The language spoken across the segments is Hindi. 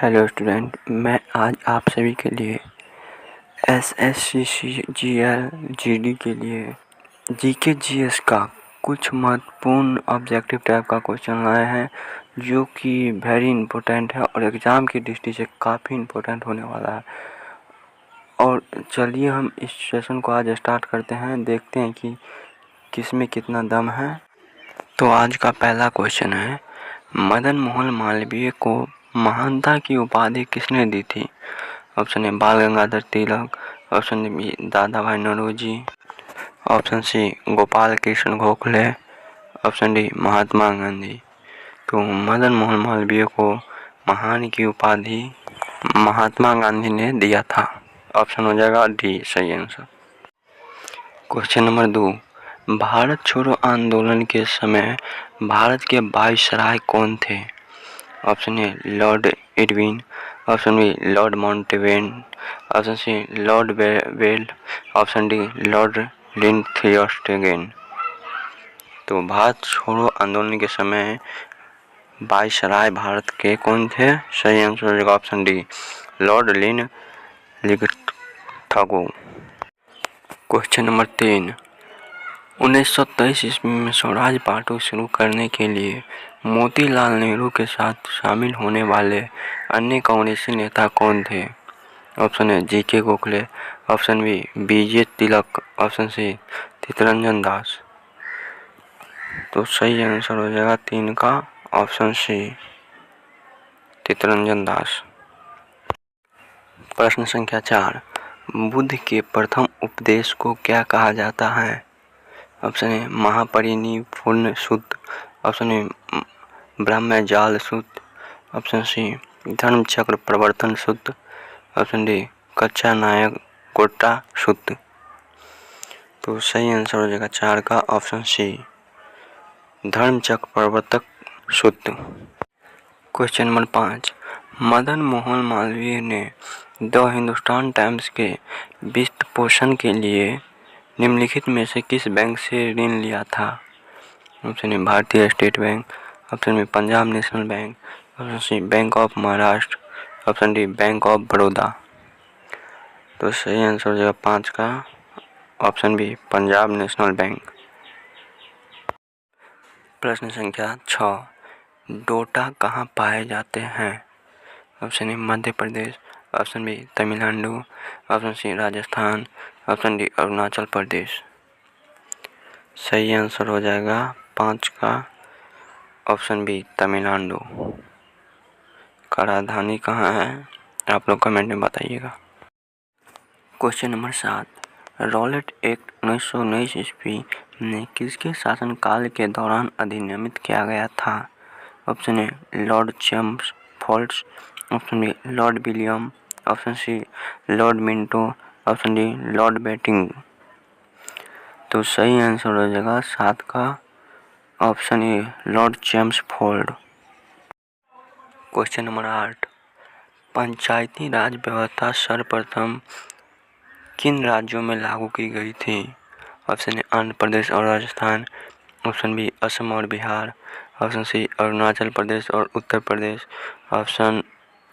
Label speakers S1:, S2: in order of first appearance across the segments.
S1: हेलो स्टूडेंट, मैं आज आप सभी के लिए एसएससी जीएल जीडी के लिए जीके जीएस का कुछ महत्वपूर्ण ऑब्जेक्टिव टाइप का क्वेश्चन लाए हैं जो कि वेरी इंपॉर्टेंट है और एग्ज़ाम की दृष्टि से काफ़ी इंपॉर्टेंट होने वाला है। और चलिए हम इस सेशन को आज स्टार्ट करते हैं, देखते हैं कि किसमें कितना दम है। तो आज का पहला क्वेश्चन है, मदन मोहन मालवीय को महानता की उपाधि किसने दी थी? ऑप्शन ए बाल Gangadhar Tilak, option B Dadabhai Naoroji, option C Gopal Krishna Gokhale, option D Mahatma Gandhi. तो मदन मोहन मालवीय को महान की उपाधि महात्मा गांधी ने दिया था। ऑप्शन हो जाएगा डी सही आंसर। क्वेश्चन नंबर 2, भारत छोड़ो आंदोलन के समय भारत के वायसराय कौन थे? Option A lord Irwin, option B lord Mountbatten, option C lord Wavell, option D lord Linlithgow. तो भारत छोड़ो आंदोलन के समय वायसराय भारत के कौन थे? सही आंसर हो जाएगा option D lord Linlithgow. Question number 3, 1923 ईस्वी में स्वराज पार्टी शुरू करने के लिए मोतीलाल नेहरू के साथ शामिल होने वाले अन्य कांग्रेसी नेता कौन थे? Option A G K Gokhale, option B B J Tilak, option C Chittaranjan Das. तो सही आंसर हो जाएगा 3 का ऑप्शन सी चित्तरंजन दास। प्रश्न संख्या 4, बुद्ध के प्रथम उपदेश को क्या कहा जाता है? ऑप्शन ए महापरिनिर्वाण सूत्र, ऑप्शन ए ब्रह्मजाल सूत्र, ऑप्शन सी धर्मचक्र प्रवर्तन सूत्र, ऑप्शन डी कच्चा नायक कोटा सूत्र। तो सही आंसर हो जाएगा 4 का ऑप्शन सी धर्मचक्र प्रवर्तक सूत्र। क्वेश्चन नंबर 5, मदन मोहन मालवीय ने द हिंदुस्तान टाइम्स के वित्त पोषण के लिए निम्नलिखित में से किस बैंक से ऋण लिया था? Option A Bharatiya state bank, option B Punjab national bank, option C bank of Maharashtra, option D bank of Baroda. तो सही आंसर हो जाएगा 5 का option B Punjab national bank. प्रश्न संख्या 6, डोटा कहाँ पाए जाते हैं? Option A Madhya Pradesh, option B Tamil Nadu, option C Rajasthan, option D Arunachal Pradesh. सही आंसर हो जाएगा 5 का ऑप्शन बी तमिलनाडु। का राजधानी कहाँ है आप लोग कमेंट में बताइएगा। क्वेश्चन नंबर 7, रॉलेट एक्ट 1919 ईस्वी में किसके शासनकाल के दौरान अधिनियमित किया गया था? Option A lord Chelmsford, option B lord William, option C lord Minto, option D lord Bentinck. तो सही आंसर हो जाएगा 7 का option A lord Chelmsford. Question number 8, Panchayati Raj व्यवस्था सर्वप्रथम किन राज्यों में लागू की गई थी? ऑप्शन ए आंध्र प्रदेश और राजस्थान, ऑप्शन बी असम और बिहार, ऑप्शन सी अरुणाचल प्रदेश और उत्तर प्रदेश, ऑप्शन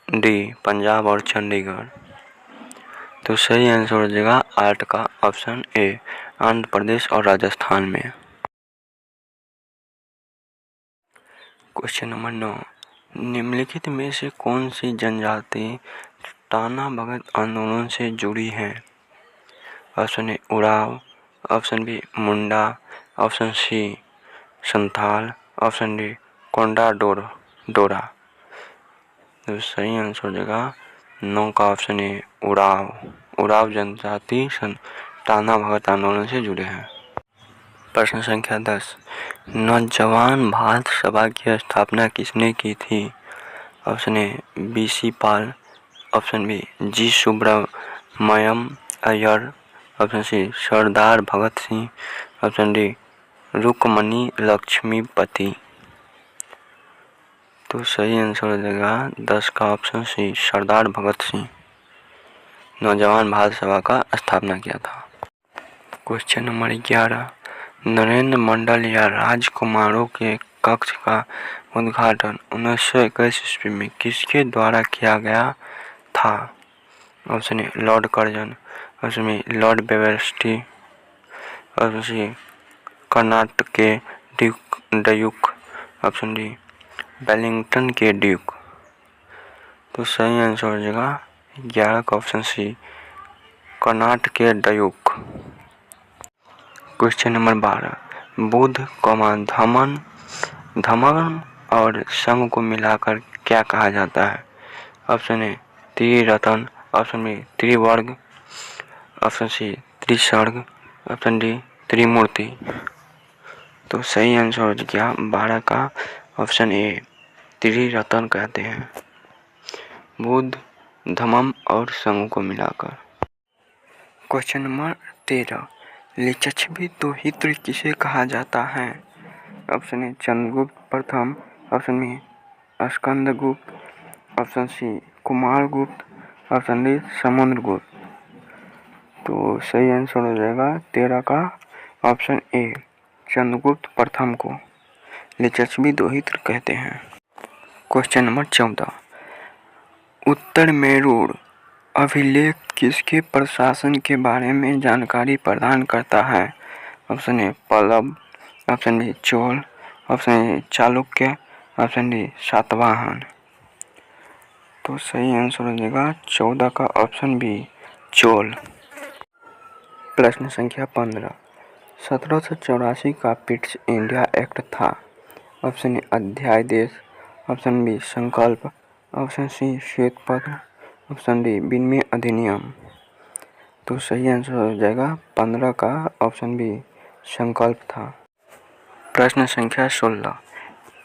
S1: डी पंजाब और चंडीगढ़। तो सही आंसर हो जाएगा 8 का ऑप्शन ए आंध्र प्रदेश और राजस्थान में। क्वेश्चन नंबर 9, निम्नलिखित में से कौन सी जनजाति टाना भगत आंदोलन से जुड़ी है? Option A Oraon, option B Munda, option C Santhal, option D Konda Dora. तो सही आंसर हो जाएगा 9 का ऑप्शन ए उराव जनजाति टाना भगत आंदोलन से जुड़े हैं। प्रश्न संख्या 10, नौजवान भारत सभा की स्थापना किसने की थी? Option A BC Pal, option B G Subramania Iyer, option C Sardar Bhagat Singh, option D Rukmini Lakshmipathi. तो सही आंसर हो जाएगा 10 का ऑप्शन सी सरदार भगत सिंह नौजवान भारत सभा का स्थापना किया था। क्वेश्चन नंबर 11, नरेंद्र मंडल या राजकुमारों के कक्ष का उद्घाटन 1921 ईस्वी में किसके द्वारा किया गया था? Option A lord Curzon, option B lord बेवेरिस्टी, ऑप्शन सी कर्नाटक के ड्यूक, ऑप्शन डी वेलिंगटन के ड्यूक। तो सही आंसर हो जाएगा 11 का ऑप्शन सी कर्नाटक के duke. Question number 12, Buddha, Dhamma और संघ को मिलाकर क्या कहा जाता है? Option A Triratna, option B Trivarga, option C Trisarga, option D Trimurti. तो सही आंसर हो गया 12 का ऑप्शन ए त्रिरत्न कहते हैं, बुद्ध, धम्म और संघ को मिलाकर। क्वेश्चन नंबर 13, लिच्छवी दोहित्र किसे कहा जाता है? ऑप्शन ए चंद्रगुप्त प्रथम, option B Skandagupta, option C Kumaragupta, option D Samudragupta. तो सही आंसर हो जाएगा 13 का ऑप्शन ए चंद्रगुप्त प्रथम को लिच्छवी दोहित्र कहते हैं। क्वेश्चन नंबर 14, उत्तर मेरूर अभिलेख किसके प्रशासन के बारे में जानकारी प्रदान करता है? Option A Pallava, option B Chola, option A Chalukya, option D Satavahana. तो सही आंसर हो जाएगा 14 का ऑप्शन बी चोल। प्रश्न संख्या 15, 1784 का पिट्स इंडिया एक्ट था? ऑप्शन ए अध्यादेश, ऑप्शन बी संकल्प, ऑप्शन सी श्वेत पत्र, ऑप्शन डी विनिमय अधिनियम। तो सही आंसर हो जाएगा 15 का ऑप्शन बी संकल्प था। प्रश्न संख्या 16,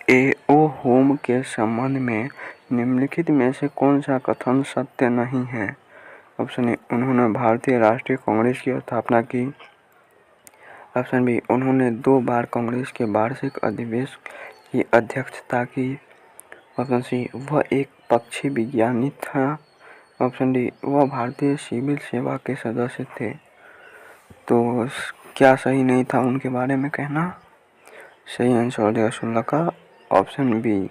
S1: एओ होम के संबंध में निम्नलिखित में से कौन सा कथन सत्य नहीं है? ऑप्शन ए उन्होंने भारतीय राष्ट्रीय कांग्रेस की स्थापना की, ऑप्शन बी उन्होंने 2 बार कांग्रेस के वार्षिक अधिवेशन की अध्यक्षता की, ऑप्शन सी वह एक पक्षी विज्ञानी था, ऑप्शन डी वह भारतीय सिविल सेवा के सदस्य थे। तो क्या सही नहीं था उनके बारे में कहना? सही आंसर हो जाएगा 16 का ऑप्शन बी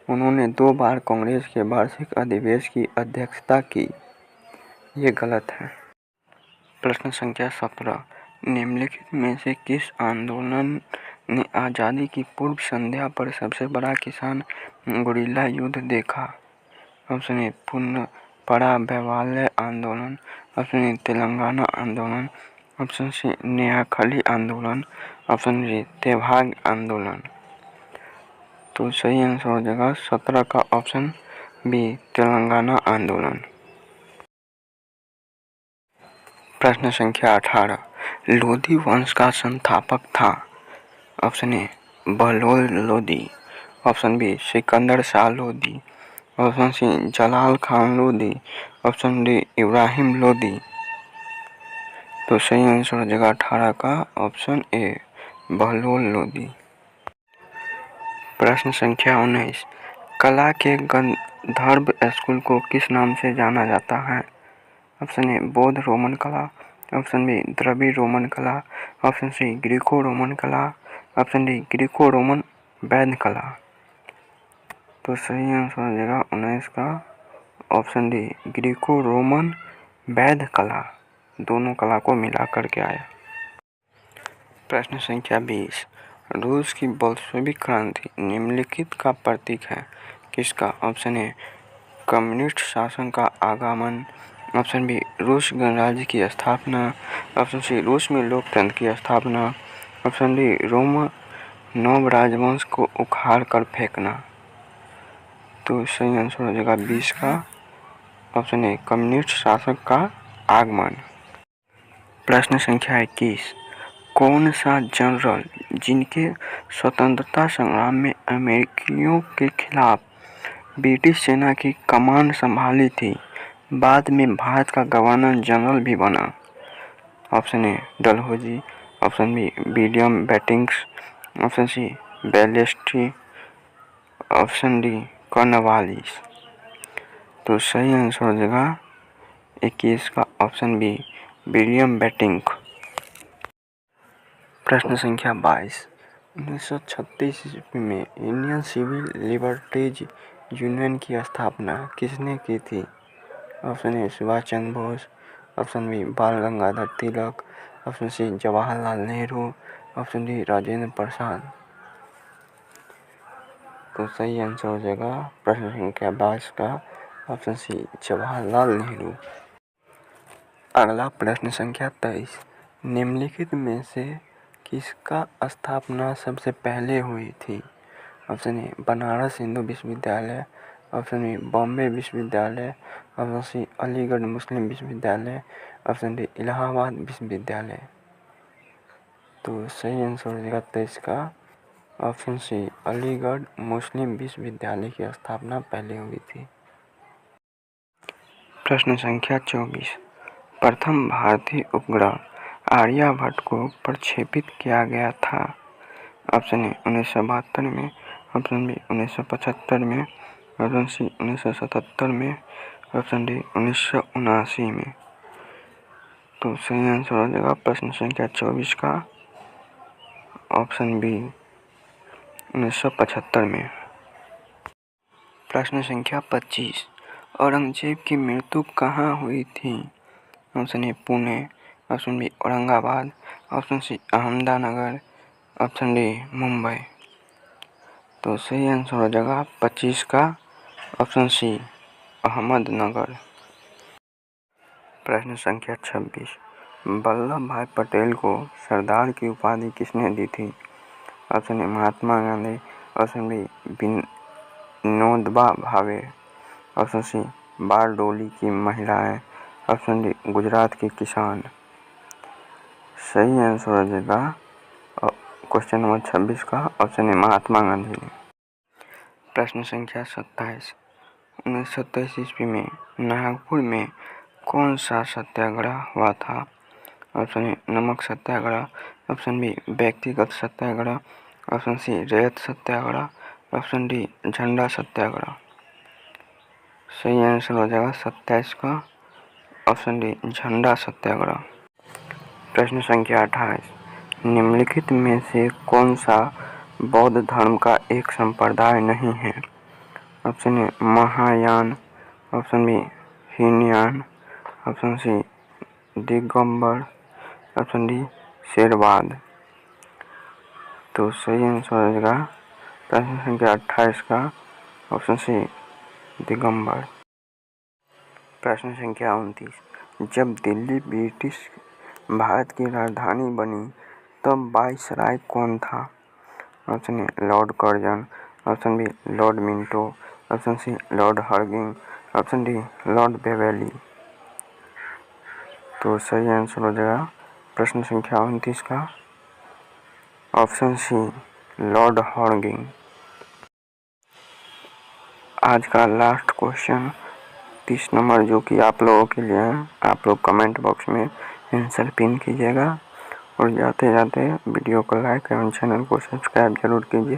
S1: उन्होंने 2 बार कांग्रेस के वार्षिक अधिवेशन की अध्यक्षता की। ये गलत है। प्रश्न संख्या 17, निम्नलिखित में से किस आंदोलन ने आज़ादी की पूर्व संध्या पर सबसे बड़ा किसान गुरिल्ला युद्ध देखा? ऑप्शन ए पुनपरावैवाल्य आंदोलन, ऑप्शन ए तेलंगाना आंदोलन, ऑप्शन सी नयाखली आंदोलन, ऑप्शन डी तेभाग आंदोलन। तो सही आंसर हो जाएगा 17 का ऑप्शन बी तेलंगाना आंदोलन। प्रश्न संख्या 18, लोधी वंश का संस्थापक था? Option A Bahlol Lodi, option B Sikandar Shah Lodi, option C Jalal Khan Lodi, option D Ibrahim Lodi. तो सही आंसर हो जाएगा 18 का ऑप्शन ए बहलोल लोधी। प्रश्न संख्या 19, कला के गंधर्व स्कूल को किस नाम से जाना जाता है? ऑप्शन ए बौद्ध रोमन कला, ऑप्शन बी द्रविड़ रोमन कला, ऑप्शन सी ग्रीको रोमन कला, ऑप्शन डी ग्रीको रोमन वैद्य कला। तो सही आंसर हो जाएगा 19 का ऑप्शन डी ग्रीको रोमन वैद्य कला, दोनों कला को मिला करके आया। प्रश्न संख्या 20, रूस की बोल्शेविक क्रांति निम्नलिखित का प्रतीक है, किसका? ऑप्शन ए कम्युनिस्ट शासन का आगमन, ऑप्शन बी रूस गणराज्य की स्थापना, ऑप्शन सी रूस में लोकतंत्र की स्थापना, ऑप्शन डी रोमनोव राजवंश को उखाड़ कर फेंकना। तो सही आंसर हो जाएगा 20 का ऑप्शन ए कम्युनिस्ट शासक का आगमन। प्रश्न संख्या 21, कौन सा जनरल जिनके स्वतंत्रता संग्राम में अमेरिकियों के खिलाफ ब्रिटिश सेना की कमान संभाली थी, बाद में भारत का गवर्नर जनरल भी बना? Option A Dalhousie, option B William Bentinck, option C Wellesley, option D Cornwallis. तो सही आंसर हो जाएगा 21 का ऑप्शन बी विलियम बेटिंक। प्रश्न संख्या 22, 1936 ईस्वी में इंडियन सिविल लिबर्टीज यूनियन की स्थापना किसने की थी? Option A Subhash Chandra Bose, option B Bal Gangadhar Tilak, option C Jawaharlal Nehru, option D Rajendra Prasad. तो सही आंसर हो जाएगा प्रश्न संख्या 22 का ऑप्शन सी जवाहरलाल नेहरू। अगला प्रश्न संख्या 23, निम्नलिखित में से किसका स्थापना सबसे पहले हुई थी? ऑप्शन ए बनारस हिंदू विश्वविद्यालय, ऑप्शन बी बॉम्बे विश्वविद्यालय, ऑप्शन सी अलीगढ़ मुस्लिम विश्वविद्यालय, ऑप्शन डी इलाहाबाद विश्वविद्यालय। तो सही आंसर हो जाएगा 23 का ऑप्शन सी अलीगढ़ मुस्लिम विश्वविद्यालय की स्थापना पहले हुई थी। प्रश्न संख्या 24, प्रथम भारतीय उपग्रह आर्यभट्ट को प्रक्षेपित किया गया था? ऑप्शन ए 1972 में, ऑप्शन बी 1975 में, ऑप्शन सी 1977 में, ऑप्शन डी 1979 में। तो सही आंसर हो जाएगा प्रश्न संख्या 24 का ऑप्शन बी 1975 में। प्रश्न संख्या 25, औरंगजेब की मृत्यु कहाँ हुई थी? Option A Pune, option B Aurangabad, option C Ahmednagar, option D Mumbai. तो सही आंसर हो जाएगा 25 का ऑप्शन सी अहमदनगर। प्रश्न संख्या 26, वल्लभ भाई पटेल को सरदार की उपाधि किसने दी थी? Option A Mahatma Gandhi, option B Vinoba Bhave, option सी बारडोली की महिलाएं, ऑप्शन डी गुजरात के किसान। सही आंसर हो जाएगा क्वेश्चन नंबर 26 का ऑप्शन ए महात्मा गांधी ने। प्रश्न संख्या 27, 1927 ईस्वी में नागपुर में कौन सा सत्याग्रह हुआ था? ऑप्शन ए नमक सत्याग्रह, ऑप्शन बी व्यक्तिगत सत्याग्रह, ऑप्शन सी रैयत सत्याग्रह, ऑप्शन डी झंडा सत्याग्रह। सही आंसर हो जाएगा 27 का ऑप्शन डी झंडा सत्याग्रह। प्रश्न संख्या 28, निम्नलिखित में से कौन सा बौद्ध धर्म का एक संप्रदाय नहीं है? Option A Mahayana, option B Hinayana, option C Digambara, option D Theravada. तो सही आंसर हो जाएगा प्रश्न संख्या 28 का ऑप्शन सी दिगंबर। प्रश्न संख्या 29, जब दिल्ली ब्रिटिश भारत की राजधानी बनी तब वाइसराय कौन था? Option A lord Curzon, option B lord Minto, option C lord Hardinge, option D lord Wavell. तो सही आंसर हो जाएगा प्रश्न संख्या 29 का ऑप्शन सी लॉर्ड हर्डिंग। आज का लास्ट क्वेश्चन 30 नंबर जो कि आप लोगों के लिए है, आप लोग कमेंट बॉक्स में आंसर पिन कीजिएगा और जाते जाते वीडियो को लाइक एवं चैनल को सब्सक्राइब जरूर कीजिए।